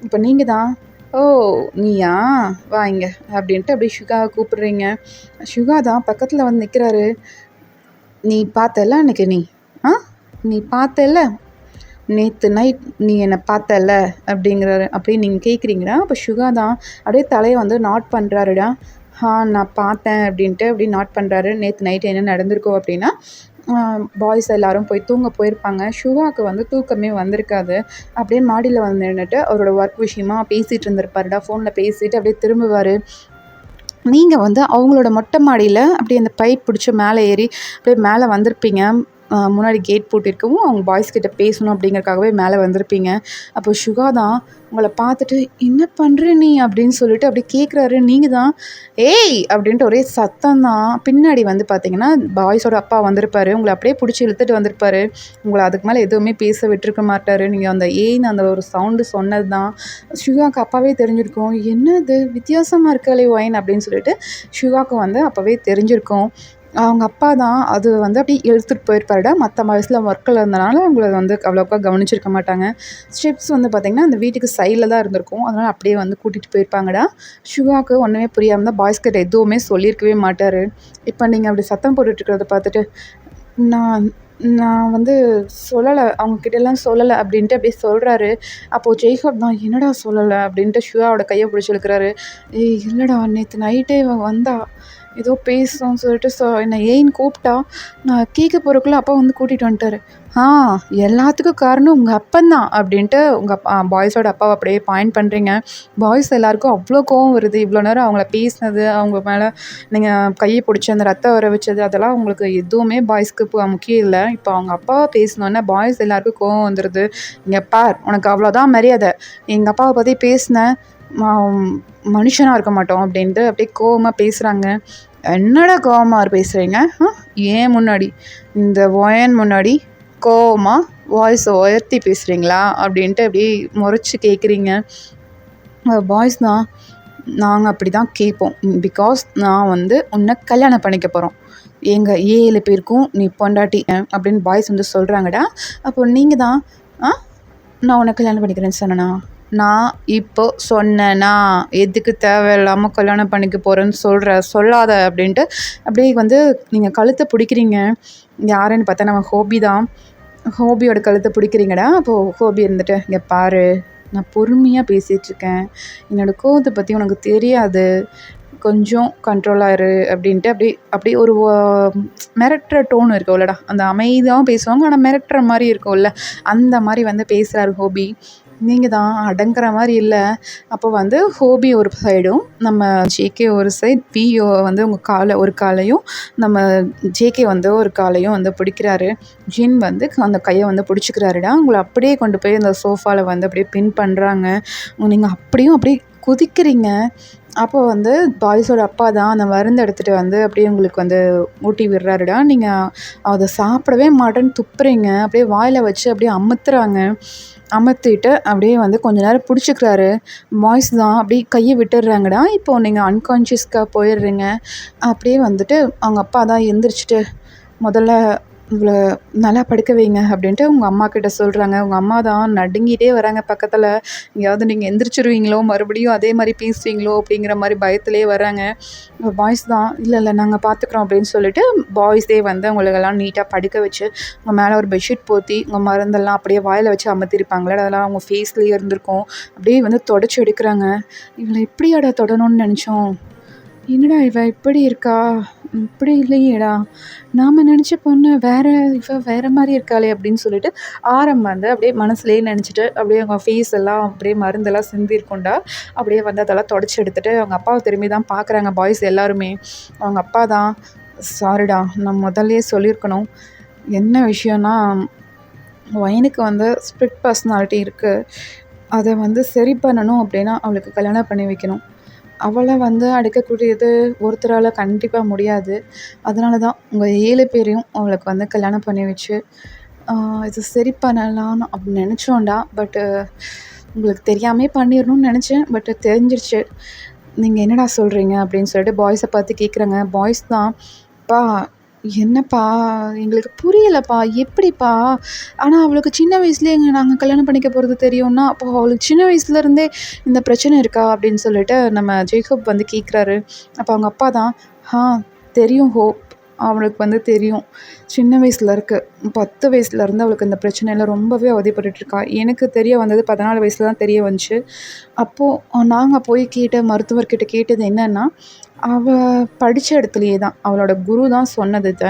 இப்போ நீங்கள் தான், ஓ நீயா வா இங்கே அப்படின்ட்டு அப்படியே சுகாவை கூப்பிடுறீங்க. சுகா தான் பக்கத்தில் வந்து நிற்கிறாரு. நீ பார்த்தல அன்னைக்கு நீ பார்த்தல நேற்று நைட் நீ என்னை பார்த்தல அப்படிங்கிறாரு. அப்படியே நீங்கள் கேட்குறீங்களா? அப்போ சுகா தான் அப்படியே தலையை வந்து நாட் பண்ணுறாருடா. நான் பார்த்தேன் அப்படின்ட்டு அப்படி நாட் பண்ணுறாரு. நேற்று நைட்டு என்ன நடந்திருக்கோம் அப்படின்னா, பாய்ஸ் எல்லோரும் போய் தூங்க போயிருப்பாங்க. சுகாவுக்கு வந்து தூக்கமே வந்திருக்காது. அப்படியே மாடியில் வந்து நின்றுட்டு அவரோட ஒர்க் விஷயமா பேசிகிட்டு இருந்திருப்பாருடா. ஃபோனில் பேசிட்டு அப்படியே திரும்புவார். நீங்கள் வந்து அவங்களோட மொட்டை மாடியில் அப்படியே அந்த பைப் பிடிச்சி மேலே ஏறி அப்படியே மேலே வந்திருப்பீங்க. முன்னாடி கேட் போட்டிருக்கவும் அவங்க பாய்ஸ் கிட்ட பேசணும் அப்படிங்கிறதுக்காகவே மேலே வந்திருப்பீங்க. அப்போ சுகா தான் உங்களை பார்த்துட்டு என்ன பண்ணுற நீ அப்படின்னு சொல்லிட்டு அப்படி கேட்குறாரு. நீங்கள் தான் ஏய் அப்படின்ட்டு ஒரே சத்தம் தான். பின்னாடி வந்து பார்த்தீங்கன்னா பாய்ஸோட அப்பா வந்திருப்பார். உங்களை அப்படியே பிடிச்சி இழுத்துட்டு வந்திருப்பார். உங்களை அதுக்கு மேலே எதுவுமே பேச விட்டுருக்க மாட்டார். நீங்கள் அந்த ஏன்னு அந்த ஒரு சவுண்டு சொன்னது தான் சுகாவுக்கு அப்பாவே தெரிஞ்சிருக்கும். என்னது வித்தியாசமாக இருக்காளே ஒயின் அப்படின்னு சொல்லிட்டு சுகாவுக்கு வந்து அப்போவே தெரிஞ்சிருக்கும். அவங்க அப்பா தான் அது வந்து அப்படியே இழுத்துட்டு போயிருப்பாருடா. மற்ற வயசில் ஒர்க்கில் இருந்தனால அவங்கள வந்து அவ்வளோக்கா கவனிச்சிருக்க மாட்டாங்க. ஸ்டெப்ஸ் வந்து பார்த்திங்கன்னா அந்த வீட்டுக்கு சைடில் தான் இருந்திருக்கும். அதனால் அப்படியே வந்து கூட்டிகிட்டு போயிருப்பாங்கடா. சுகாவுக்கு ஒன்றுமே புரியாமல் தான் பாய்ஸ் கிட்ட எதுவுமே சொல்லியிருக்கவே மாட்டார். இப்போ நீங்கள் அப்படி சத்தம் போட்டுட்ருக்கிறத பார்த்துட்டு நான் வந்து சொல்லலை, அவங்கக்கிட்டலாம் சொல்லலை அப்படின்ட்டு அப்படியே சொல்கிறாரு. அப்போது ஜெய்ஹப் தான் என்னடா சொல்லலை அப்படின்ட்டு சுகாவோட கையை பிடிச்சி இழுக்கிறாரு. ஏய் இல்லைடா, நேற்று நைட்டே இவன் வந்தா ஏதோ பேசும் சொல்லிட்டு என்னை ஏன்னு கூப்பிட்டா, நான் கேட்க போகிறக்குள்ள அப்பா வந்து கூட்டிகிட்டு வந்துட்டார். எல்லாத்துக்கும் காரணம் உங்கள் அப்பந்தான் அப்படின்ட்டு உங்கள் பாய்ஸோட அப்பாவை அப்படியே பாயிண்ட் பண்ணுறீங்க. பாய்ஸ் எல்லாருக்கும் அவ்வளோ கோவம் வருது. இவ்வளோ நேரம் அவங்கள பேசினது, அவங்க மேலே நீங்கள் கையை பிடிச்சி அந்த ரத்தம் வர வச்சது, அதெல்லாம் உங்களுக்கு எதுவுமே பாய்ஸ்க்கு இப்போ முக்கியம் இல்லை. இப்போ அவங்க அப்பாவை பேசினோன்னே பாய்ஸ் எல்லாருக்கும் கோவம் வந்துடுது. இங்கே பார், உனக்கு அவ்வளோதான் மரியாதை, எங்கள் அப்பாவை பற்றி பேசினேன் மனுஷனாக இருக்க மாட்டோம் அப்படின்ட்டு அப்படியே கோவமாக பேசுகிறாங்க. என்னடா கோவமாக பேசுகிறீங்க? ஏன் முன்னாடி இந்த ஒயன் முன்னாடி கோவமாக வாய்ஸை உயர்த்தி பேசுகிறீங்களா அப்படின்ட்டு அப்படியே முறைச்சி கேட்குறீங்க. பாய்ஸ் தான், நாங்கள் அப்படி தான் கேட்போம். பிகாஸ் நான் வந்து உன்னை கல்யாணம் பண்ணிக்க போகிறோம், எங்கள் 7 பேருக்கும் நீ பொண்டாட்டி அப்படின்னு பாய்ஸ் வந்து சொல்கிறாங்கடா. அப்போ நீங்கள் தான் நான் உன்னை கல்யாணம் பண்ணிக்கிறேன்னு சொன்னேனா? நான் இப்போ சொன்னேன்னா எதுக்கு தேவையில்லாமல் கல்யாணம் பண்ணிக்க போகிறேன்னு சொல்லாத அப்படின்ட்டு அப்படியே வந்து நீங்கள் கழுத்தை பிடிக்கிறீங்க. யாருன்னு பார்த்தா நம்ம ஹோபி தான். ஹோபியோட கழுத்தை பிடிக்கிறீங்கடா. அப்போது ஹோபி இருந்துட்டு, இங்கே பாரு, நான் பொறுமையாக பேசிகிட்ருக்கேன், என்னோடய கோவத்தை பற்றி உனக்கு தெரியாது, கொஞ்சம் கண்ட்ரோலாக அப்படின்ட்டு அப்படியே ஒரு மிரட்டுற டோன் இருக்கும்லடா, அந்த அமைதியாகவும் பேசுவாங்க ஆனால் மிரட்டுற மாதிரி இருக்கும்ல, அந்த மாதிரி வந்து பேசுகிறாரு ஹோபி. நீங்க தான் அடங்குற மாரி இல்ல. அப்போ வந்து ஹோபி ஒரு சைடும், நம்ம ஜேகே ஒரு சைட், வியோ வந்து உங்க ஒரு காலையும், நம்ம ஜேகே வந்து ஒரு காலையும் வந்து பிடிக்கிறாரு. ஜின் வந்து அந்த கைய வந்து பிடிச்சுக்கிறாருடா. உங்கள அப்படியே கொண்டு போய் அந்த சோஃபால வந்து அப்படியே பின் பண்றாங்க. நீங்க அப்படியே குதிக்கிறீங்க. அப்போ வந்து பாய்ஸோட அப்பா தான் அந்த மருந்து எடுத்துட்டு வந்து அப்படியே உங்களுக்கு வந்து ஊட்டி விடுறாருடா. நீங்க அத சாப்பிடவே மாட்டேன்னு துப்புறீங்க. அப்படியே வாயில வச்சு அப்படியே அமுத்துறாங்க. அமர்த்திட்டு அப்படியே வந்து கொஞ்ச நேரம் பிடிச்சிக்கிறாரு. பாய்ஸ் தான் அப்படியே கையை விட்டுடுறாங்கடா. இப்போ நீங்கள் அன்கான்ஷியஸ்க்காக போயிடுறீங்க. அப்படியே வந்துட்டு அவங்க அப்பா தான் எந்திரிச்சிட்டு முதல்ல இவ்வளோ நல்லா படுக்க வைங்க அப்படின்ட்டு உங்கள் அம்மா கிட்ட சொல்கிறாங்க. உங்கள் அம்மா தான் நடுங்கிட்டே வராங்க பக்கத்தில். எங்கேயாவது நீங்கள் எந்திரிச்சிருவீங்களோ, மறுபடியும் அதே மாதிரி பேசுவீங்களோ அப்படிங்கிற மாதிரி பயத்துலேயே வராங்க. பாய்ஸ் தான் இல்லை இல்லை நாங்கள் பார்த்துக்குறோம் அப்படின்னு சொல்லிட்டு பாய்ஸே வந்து அவங்களுக்கெல்லாம் நீட்டாக படுக்க வச்சு உங்கள் மேலே ஒரு பெட்ஷீட் போற்றி உங்கள் மருந்தெல்லாம் அப்படியே வாயில் வச்சு அமர்த்திருப்பாங்களே அதெல்லாம் அவங்க ஃபேஸ்லேயே இருந்திருக்கும். அப்படியே வந்து தொடச்சி எடுக்கிறாங்க. இவளை எப்படியாடா தொடணும்னு நினச்சோம். என்னடா இவ இப்படி இருக்கா? இப்படி இல்லையேடா! நாம நெனச்ச பொண்ணு இவ வேற மாரி இருக்காளே! அப்படின்னு சொல்லிட்டு ஆரம் வந்து அப்படியே மனசுலயே நெனச்சுட்டு, அப்படியே அவங்க ஃபேஸ் எல்லாம் அப்படியே மருந்தெல்லாம் சிந்திருக்கும்டா. அப்படியே வந்து அதெல்லாம் தொடச்சு எடுத்துட்டு, அவங்க அப்பாவ திரும்பி தான் பார்க்குறாங்க பாய்ஸ் எல்லாருமே. அவங்க அப்பா தான், "சாரிடா, நான் முதல்லயே சொல்லியிருக்கணும். என்ன விஷயம்னா, ஒயினுக்கு வந்து ஸ்ப்ளிட் பர்சனாலிட்டி இருக்கு. அத வந்து சரி பண்ணணும் அப்படின்னா, அவளுக்கு கல்யாணம் பண்ணி வைக்கணும். அவள வந்து அடக்கக்கூடியது ஒருத்தரால கண்டிப்பா முடியாது. அதனால தான் உங்க 7 பேரையும் அவளுக்கு வந்து கல்யாணம் பண்ணி வச்சு, ஆ இது சரி பண்ணலான்னு அப்படி நெனச்சோம்டா. உங்களுக்கு தெரியாமயே பண்ணிரணும்னு நெனச்சேன். தெரிஞ்சிருச்சு. நீங்க என்னடா சொல்றீங்க? அப்படின்னு சொல்லிட்டு பாய்ஸ பார்த்து கேட்குறாங்க. பாய்ஸ் தான், "அப்பா என்னப்பா எங்களுக்கு புரியலப்பா. எப்படிப்பா? ஆனா அவளுக்கு சின்ன வயசுலயே நாங்க கல்யாணம் பண்ணிக்க போறது தெரியும்னா, அப்போ அவளுக்கு சின்ன வயசுலேருந்தே இந்த பிரச்சனை இருக்கா?" அப்படின்னு சொல்லிட்டு நம்ம ஜேக்கப் வந்து கேட்குறாரு. அப்போ அவங்க அப்பா தான், "ஆ தெரியும் ஹோப். அவளுக்கு வந்து தெரியும். சின்ன வயசுல இருக்கு. 10 வயசுலேருந்து அவளுக்கு இந்த பிரச்சனையில ரொம்பவே அவதிப்பட்டுட்ருக்கா. எனக்கு தெரிய வந்தது 14 வயசுல தான் தெரிய வந்துச்சு. அப்போ நாங்க போய் மருத்துவர்கிட்ட கேட்டது என்னன்னா, அவ படிச்ச இடத்துலயே தான் அவளோட குரு தான் சொன்னது இத.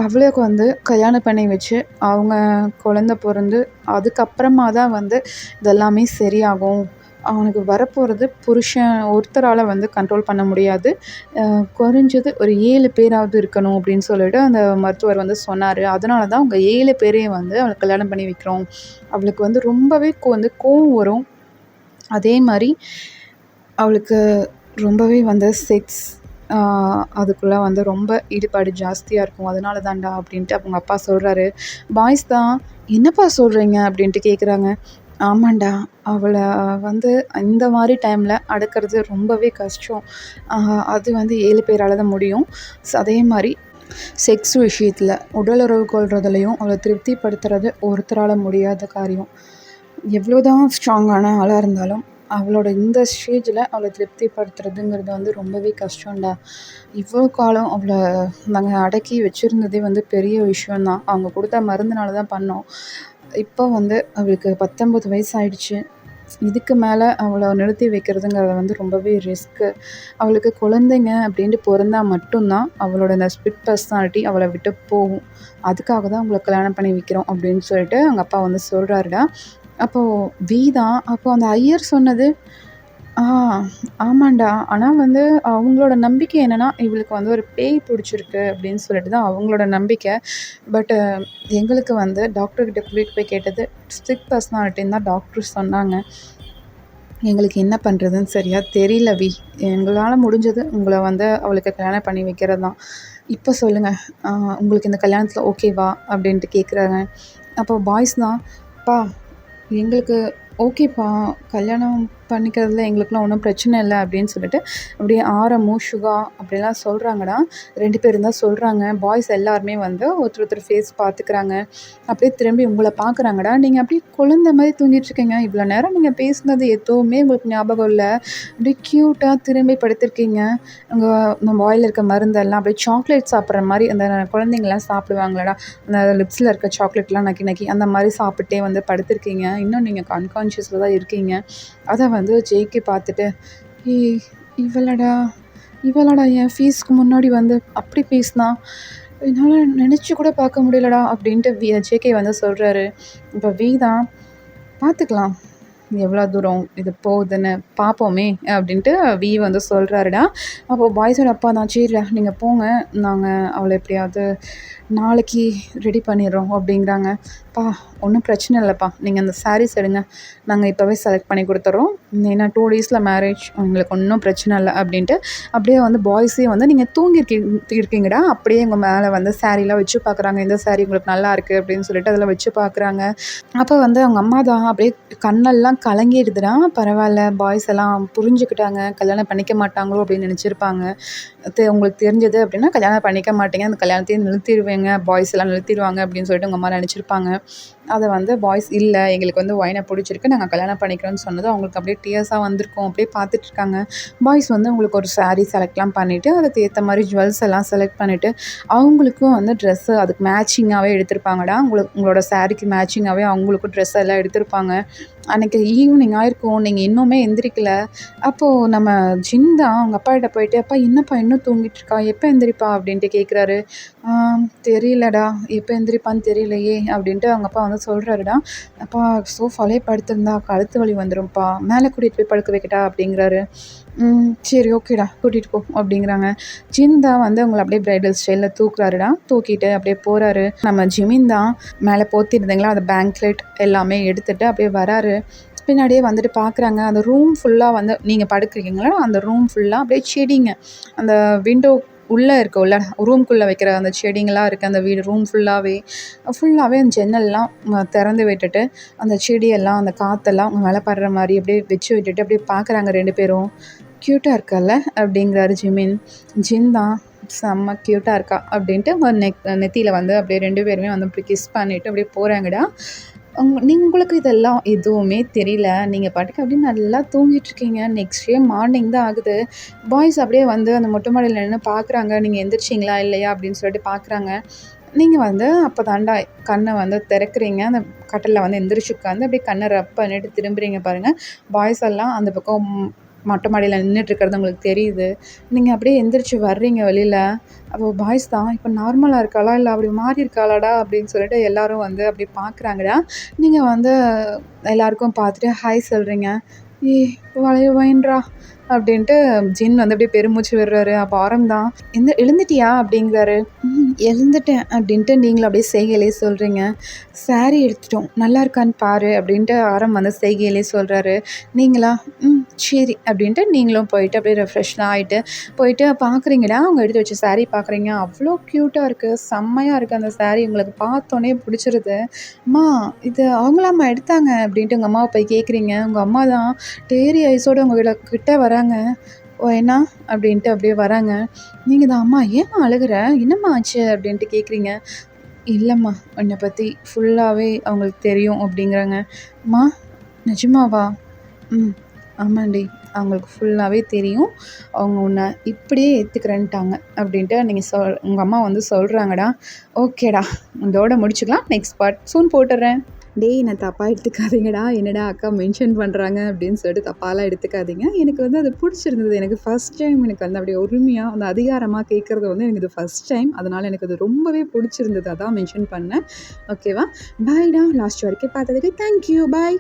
அவளுக்கு வந்து கல்யாணம் பண்ணி வச்சு, அவங்க குழந்த பொறந்து, அதுக்கப்புறமா தான் வந்து இதெல்லாமே சரியாகும். அவனுக்கு வரப்போறது புருஷன் ஒருத்தரால வந்து கண்ட்ரோல் பண்ண முடியாது. குறைஞ்சது ஒரு 7 பேராவது இருக்கணும் அப்படின்னு சொல்லிட்டு அந்த மருத்துவர் வந்து சொன்னாரு. அதனால தான் உங்க 7 பேரையும் வந்து அவளுக்கு கல்யாணம் பண்ணி வைக்கிறோம். அவளுக்கு வந்து ரொம்பவே வந்து கோவம் வரும். அதே மாரி அவளுக்கு ரொம்பவே வந்து செக்ஸ் அதுக்குள்ள வந்து ரொம்ப ஈடுபாடு ஜாஸ்தியா இருக்கும். அதனால தான்டா அப்படின்ட்டு அவங்க அப்பா சொல்றாரு. பாய்ஸ் தான், "என்னப்பா சொல்றீங்க?" அப்படின்ட்டு கேட்குறாங்க. "ஆமாண்டா, அவள வந்து இந்த மாரி டைம்ல அடக்குறது ரொம்பவே கஷ்டம். அ அது வந்து 7 பேரால தான் முடியும். அதே மாரி செக்ஸ் விஷயத்துல, உடலுறவு கொள்றதுலயும் அவள திருப்திப்படுத்துறது ஒருத்தரால முடியாத காரியம். எவ்வளோதான் ஸ்ட்ராங்கான ஆளா இருந்தாலும், அவளோட இந்த ஸ்டேஜில அவள திருப்திப்படுத்துறதுங்கிறது வந்து ரொம்பவே கஷ்டம்டா. இவ்வளோ காலம் அவள நாங்க அடக்கி வச்சிருந்ததே வந்து பெரிய விஷயம் தான். அவங்க குடுத்த மருந்துனால தான் பண்ணோம். இப்போ வந்து அவளுக்கு 19 வயசு ஆயிடுச்சு. இதுக்கு மேல அவள நிறுத்தி வைக்கிறதுங்கிறது வந்து ரொம்பவே ரிஸ்க்கு. அவளுக்கு குழந்தைங்க அப்படின்ட்டு பொறந்தா மட்டும் தான் அவளோட இந்த ஸ்பிளிட் பர்சனாலிட்டி அவள விட்டு போகும். அதுக்காக தான் உங்கள கல்யாணம் பண்ணி வைக்கிறோம் அப்படின்னு சொல்லிட்டு அவங்க அப்பா வந்து சொல்றாருடா. அப்போ வி தான். அப்போ அந்த ஐயர் சொன்னது, "ஆ ஆமாண்டா. ஆனா வந்து அவங்களோட நம்பிக்கை என்னன்னா, இவளுக்கு வந்து ஒரு பேய் புடிச்சிருக்கு அப்படின்னு சொல்லிட்டு தான் அவங்களோட நம்பிக்கை. பட் எங்களுக்கு வந்து டாக்டர் கிட்ட கூட்டிட்டு போய் கேட்டது, ஸ்ட்ரிக்ட் பர்சனாலிட்டின்னு தான் டாக்டர் சொன்னாங்க. எங்களுக்கு என்ன பண்ணுறதுன்னு சரியா தெரியல வி. எங்களால முடிஞ்சது உங்கள வந்து அவளுக்கு கல்யாணம் பண்ணி வைக்கிறது தான். இப்போ சொல்லுங்க, அ உங்களுக்கு இந்த கல்யாணத்தில ஓகேவா?" அப்படின்ட்டு கேட்குறாங்க. அப்போ பாய்ஸ் தான், "அப்பா எங்களுக்கு ஓகேப்பா. கல்யாணம் பண்ணிக்கிறதுல எங்களுக்கெல்லாம் ஒன்றும் பிரச்சனை இல்ல." அப்படின்னு சொல்லிட்டு அப்படியே ஆரமும், சுகா அப்படிலாம் சொல்கிறாங்கடா. 2 பேரும் தான் சொல்கிறாங்க. பாய்ஸ் எல்லாருமே வந்து ஒருத்தர் ஃபேஸ் பார்த்துக்கிறாங்க. அப்படியே திரும்பி உங்கள பார்க்குறாங்கடா. நீங்க அப்படியே குழந்த மாரி தூங்கிட்டுருக்கீங்க. இவ்வளோ நேரம் நீங்க பேசினது எதுவுமே உங்களுக்கு ஞாபகம் இல்ல. அப்படியே க்யூட்டா திரும்பி படுத்திருக்கீங்க. உங்க இந்த வாயில இருக்க மருந்தெல்லாம் அப்படியே சாக்லேட் சாப்பிட்ற மாரி அந்த குழந்தைங்கலாம் சாப்பிடுவாங்கல்லடா, அந்த லிப்ஸில இருக்க சாக்லேட்லாம் நக்கி நக்கி அந்த மாரி சாப்பிட்டே வந்து படுத்திருக்கீங்க. இன்னும் நீங்க அன்கான்ஷியஸ்ல தான் இருக்கீங்க. அத வந்து ஜேகே பார்த்துட்டு, "ஏய் இவளாடா இவளாடா என் ஃபேஸ்க்கு முன்னாடி வந்து அப்படி பேசினா? என்னால நெனச்சு கூட பார்க்க முடியலடா" அப்படின்ட்டு ஜேகே வந்து சொல்றாரு. இப்போ வி தான், "பார்த்துக்கலாம். எவ்வளோ தூரம் இது போகுதுன்னு பார்ப்போமே அப்படின்ட்டு வி வந்து சொல்கிறாருடா. அப்போது பாய்ஸோட அப்பா தான், சரிடா நீங்கள் போங்க, நாங்கள் அவளை எப்படியாவது நாளைக்கு ரெடி பண்ணிடுறோம் அப்படிங்கிறாங்க. "அப்பா ஒன்றும் பிரச்சனை இல்லைப்பா, நீங்கள் அந்த சாரீஸ் எடுங்க, நாங்கள் இப்போவே செலக்ட் பண்ணி கொடுத்துட்றோம், ஏன்னா 2 டேஸில் மேரேஜ், உங்களுக்கு ஒன்றும் பிரச்சனை இல்லை" அப்படின்ட்டு அப்படியே வந்து பாய்ஸே வந்து நீங்கள் இருக்கீங்கடா, அப்படியே உங்கள் மேலே வந்து சாரீலாம் வச்சு பார்க்குறாங்க. இந்த சாரீ உங்களுக்கு நல்லா இருக்குது அப்படின்னு சொல்லிட்டு அதில் வச்சு பார்க்குறாங்க. அப்போ வந்து அவங்க அம்மா தான் அப்படியே கண்ணெல்லாம் கலங்கிடுதுடா. பரவாயில்ல, பாய்ஸ் எல்லாம் புரிஞ்சுக்கிட்டாங்க, கல்யாணம் பண்ணிக்க மாட்டாங்களோ அப்படின்னு நினச்சிருப்பாங்க. உங்களுக்கு தெரிஞ்சது அப்படின்னா கல்யாணம் பண்ணிக்க மாட்டீங்க, அந்த கல்யாணத்தையும் நிறுத்திடுவீங்க, பாய்ஸ் எல்லாம் நிறுத்திடுவாங்க அப்படின்னு சொல்லிட்டு உங்கள் அம்மா நினச்சிருப்பாங்க. அதை வந்து பாய்ஸ் இல்லை, எங்களுக்கு வந்து ஒயினை பிடிச்சிருக்கு, நாங்கள் கல்யாணம் பண்ணிக்கிறோன்னு சொன்னது அவங்களுக்கு அப்படியே டியர்ஸாக வந்திருக்கும். அப்படியே பார்த்துட்ருக்காங்க. பாய்ஸ் வந்து உங்களுக்கு ஒரு சாரீ செலக்ட்லாம் பண்ணிவிட்டு அதுக்கு ஏற்ற மாதிரி ஜுவல்ஸ் எல்லாம் செலக்ட் பண்ணிவிட்டு அவங்களுக்கும் வந்து ட்ரெஸ்ஸு அதுக்கு மேட்சிங்காகவே எடுத்திருப்பாங்கடா. உங்களோட சாரீக்கு மேட்சிங்காகவே அவங்களுக்கும் ட்ரெஸ் எல்லாம் எடுத்திருப்பாங்க. அன்றைக்கி ஈவினிங் ஆயிருக்கும், நீங்கள் இன்னுமே எந்திரிக்கல. அப்போது நம்ம ஜின் தான் அவங்க அப்பாகிட்ட போயிட்டு, "அப்பா என்னப்பா இன்னும் தூங்கிட்டுருக்கா, எப்போ எந்திரிப்பா?" அப்படின்ட்டு கேட்குறாரு. தெரியலடா, எப்போ எந்திரிப்பான்னு தெரியலையே" அப்படின்ட்டு அவங்க அப்பா வந்து சொல்கிறாருடா. "அப்பா சோஃபாலே படுத்திருந்தா கழுத்து வலி வந்துடும்ப்பா, மேலே கூட்டிகிட்டு போய் படுக்க வைக்கட்டா?" அப்படிங்கிறாரு. சரி ஓகேடா, கூட்டிகிட்டு போ" அப்படிங்கிறாங்க. ஜின் தான் வந்து அவங்கள அப்படியே ப்ரைடல் ஸ்டைலில் தூக்குறாருடா. தூக்கிட்டு அப்படியே போகிறாரு. நம்ம ஜிமின் தான் மேலே போத்திருந்தீங்களா அந்த பேங்க்லெட் எல்லாமே எடுத்துகிட்டு அப்படியே வராரு. பின்னாடியே வந்துட்டு பார்க்குறாங்க. அந்த ரூம் ஃபுல்லாக வந்து நீங்கள் படுக்கிறீங்களா, அந்த ரூம் ஃபுல்லாக அப்படியே செடிங்க, அந்த விண்டோ உள்ளே இருக்கும்ல, ரூம்குள்ளே வைக்கிற அந்த செடிங்களாம் இருக்குது. அந்த வீடு ரூம் ஃபுல்லாகவே அந்த ஜன்னல்லாம் திறந்து விட்டுட்டு அந்த செடியெல்லாம் அந்த காற்றெல்லாம் அவங்க மேலே படுற மாதிரி அப்படியே வச்சு விட்டுட்டு அப்படியே பார்க்குறாங்க 2 பேரும். "க்யூட்டாக இருக்கல்ல" அப்படிங்கிறாரு ஜிமின். ஜின் தான், "செம்ம க்யூட்டாக இருக்கா" அப்படின்ட்டு நெத்தியில் வந்து அப்படியே 2 பேருமே வந்து அப்படி கிஸ் பண்ணிவிட்டு அப்படியே போகிறாங்கடா. உங்களுக்கு இதெல்லாம் எதுவுமே தெரியல, நீங்கள் பாட்டுக்கு அப்படியே நல்லா தூங்கிட்டுருக்கீங்க. நெக்ஸ்ட் டே மார்னிங் தான் ஆகுது. பாய்ஸ் அப்படியே வந்து அந்த மொட்டை மாடியில் நின்று பார்க்குறாங்க, நீங்கள் எந்திரிச்சிங்களா இல்லையா அப்படின்னு சொல்லிட்டு பார்க்குறாங்க. நீங்கள் வந்து அப்போ தாண்டா கண்ணை வந்து திறக்கிறீங்க, அந்த கட்டிலில் வந்து எந்திரிச்சு உட்காந்து அப்படியே கண்ணை ரப் பண்ணிட்டு திரும்புறீங்க பாருங்கள். பாய்ஸ் எல்லாம் அந்த பக்கம் மொட்டை மாடியில் நின்றுட்டுருக்கிறது உங்களுக்கு தெரியுது. நீங்கள் அப்படியே எந்திரிச்சு வர்றீங்க வெளியில். அப்போது பாய்ஸ் தான், "இப்போ நார்மலாக இருக்காளா, இல்லை அப்படி மாறி இருக்காளாடா?" அப்படின்னு சொல்லிட்டு எல்லோரும் வந்து அப்படி பார்க்குறாங்கடா. நீங்கள் வந்து எல்லாருக்கும் பார்த்துட்டு ஹாய் சொல்கிறீங்க. "ஏய் வளையவேன்றா" அப்படின்ட்டு ஜின் வந்து அப்படியே பெருமூச்சு விடுறாரு. அப்போ ஆரம் தான், எழுந்துட்டியா?" அப்படிங்கிறாரு. எழுந்துட்டேன்" அப்படின்ட்டு நீங்களும் அப்படியே செய்கையிலே சொல்கிறீங்க. "சாரீ எடுத்துட்டோம், நல்லா இருக்கான்னு பாரு" அப்படின்ட்டு ஆரம் வந்து செய்கையிலே சொல்கிறாரு. நீங்களா சரி அப்படின்ட்டு நீங்களும் போயிட்டு அப்படியே ரெஃப்ரெஷ்லாம் ஆகிட்டு போயிட்டு பார்க்குறீங்கடா. அவங்க எடுத்து வச்ச சாரீ பார்க்குறீங்க. அவ்வளோ க்யூட்டாக இருக்குது, செம்மையாக இருக்குது அந்த சாரீ. உங்களுக்கு பார்த்தோன்னே பிடிச்சிருது. "அம்மா இது அவங்களாம்மா எடுத்தாங்க" அப்படின்ட்டு உங்கள் அம்மாவை போய் கேட்குறீங்க. உங்கள் அம்மா தான் டேரி ஐஸோடு உங்கள் கிட்ட வராங்க. "ஓ என்ன?" அப்படின்ட்டு அப்படியே வராங்க. நீங்கள் தான், "அம்மா ஏம்மா அழுகிற, என்னம்மா ஆச்சு?" அப்படின்ட்டு கேட்குறீங்க. "இல்லைம்மா, உன்னை பற்றி ஃபுல்லாகவே அவங்களுக்கு தெரியும்" அப்படிங்கிறாங்க. "அம்மா நிஜமாவா?" ஆமாண்டி, அவங்களுக்கு ஃபுல்லாகவே தெரியும், அவங்க உன்னை இப்படியே ஏற்றுக்கிறேன்ட்டாங்க" அப்படின்ட்டு உங்கள் அம்மா வந்து சொல்கிறாங்கடா. ஓகேடா, இதோட முடிச்சுக்கலாம். நெக்ஸ்ட் பார்ட் சூன் போட்டுடுறேன். "டேய் என்னை தப்பாக எடுத்துக்காதீங்கடா, என்னடா அக்கா மென்ஷன் பண்ணுறாங்க அப்படின்னு சொல்லிட்டு தப்பாலாம் எடுத்துக்காதீங்க. எனக்கு வந்து அது பிடிச்சிருந்தது. எனக்கு ஃபஸ்ட் டைம் எனக்கு வந்து அப்படியே உரிமையாக அந்த அதிகாரமாக கேட்குறது வந்து எனக்கு இது ஃபஸ்ட் டைம். அதனால் எனக்கு அது ரொம்பவே பிடிச்சிருந்தது, அதான் மென்ஷன் பண்ணேன். ஓகேவா? பாய்டா, லாஸ்ட் வரைக்கும் பார்த்ததுக்கு தேங்க்யூ, பாய்.